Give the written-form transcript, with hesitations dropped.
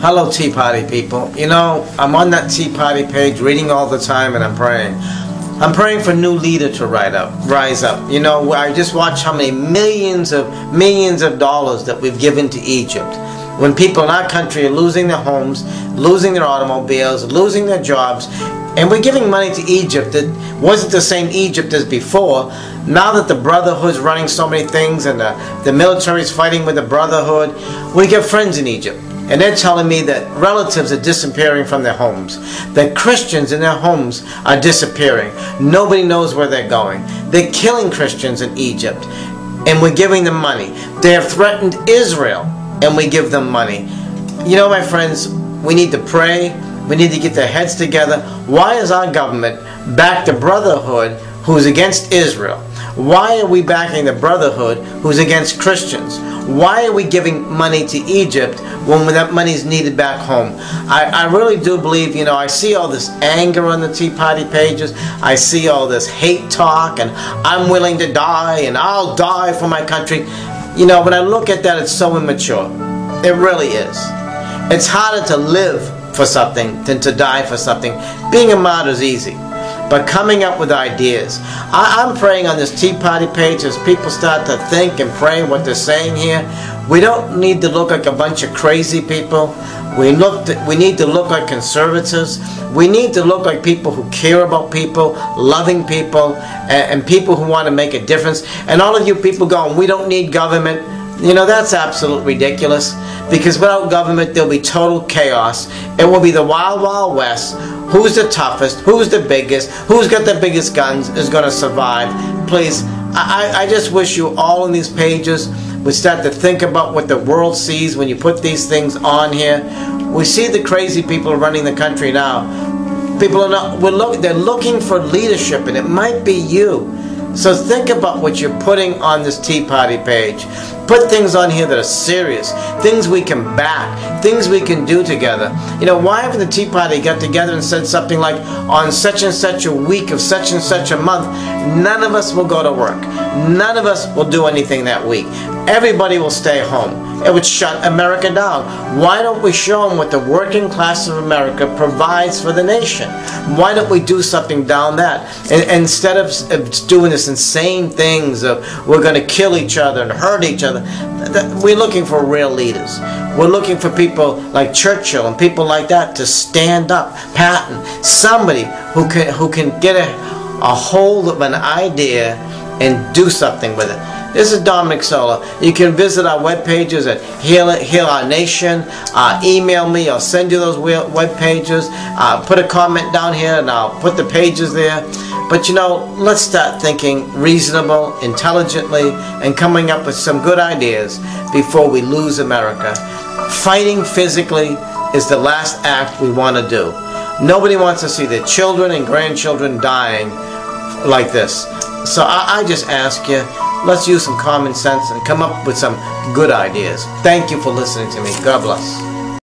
Hello, Tea Party people. You know, I'm on that Tea Party page reading all the time, and I'm praying. I'm praying for new leader to rise up. You know, I just watch how many millions of dollars that we've given to Egypt. When people in our country are losing their homes, losing their automobiles, losing their jobs, and we're giving money to Egypt that wasn't the same Egypt as before. Now that the Brotherhood's running so many things and the military's fighting with the Brotherhood, we get friends in Egypt. And they're telling me that relatives are disappearing from their homes. That Christians in their homes are disappearing. Nobody knows where they're going. They're killing Christians in Egypt. And we're giving them money. They have threatened Israel. And we give them money. You know, my friends, we need to pray. We need to get their heads together. Why is our government back the Brotherhood who's against Israel? Why are we backing the Brotherhood who's against Christians? Why are we giving money to Egypt when that money is needed back home? I really do believe, you know, I see all this anger on the Tea Party pages. I see all this hate talk, and I'm willing to die, and I'll die for my country. You know, when I look at that, it's so immature. It really is. It's harder to live for something than to die for something. Being a martyr is easy. But coming up with ideas. I'm praying on this Tea Party page as people start to think and pray what they're saying here. We don't need to look like a bunch of crazy people. We need to look like conservatives. We need to look like people who care about people, loving people, and people who want to make a difference. And all of you people going, we don't need government. You know, that's absolutely ridiculous. Because without government, there'll be total chaos. It will be the wild, wild west. Who's the toughest? Who's the biggest? Who's got the biggest guns is going to survive? Please, I just wish you all in these pages would start to think about what the world sees when you put these things on here. We see the crazy people running the country now. People are not. They're looking for leadership, and it might be you. So think about what you're putting on this Tea Party page. Put things on here that are serious, things we can back, things we can do together. You know, why haven't the Tea Party got together and said something like, on such and such a week of such and such a month, none of us will go to work. None of us will do anything that week. Everybody will stay home. It would shut America down. Why don't we show them what the working class of America provides for the nation? Why don't we do something down that? And instead of doing this insane things of we're going to kill each other and hurt each other, we're looking for real leaders. We're looking for people like Churchill and people like that to stand up, Patton, somebody who can get a hold of an idea and do something with it. This is Dominic Sola. You can visit our web pages at Heal Our Nation. Email me. I'll send you those web pages. Put a comment down here and I'll put the pages there. But you know, let's start thinking reasonable, intelligently, and coming up with some good ideas before we lose America. Fighting physically is the last act we want to do. Nobody wants to see their children and grandchildren dying like this. So I just ask you, let's use some common sense and come up with some good ideas. Thank you for listening to me. God bless.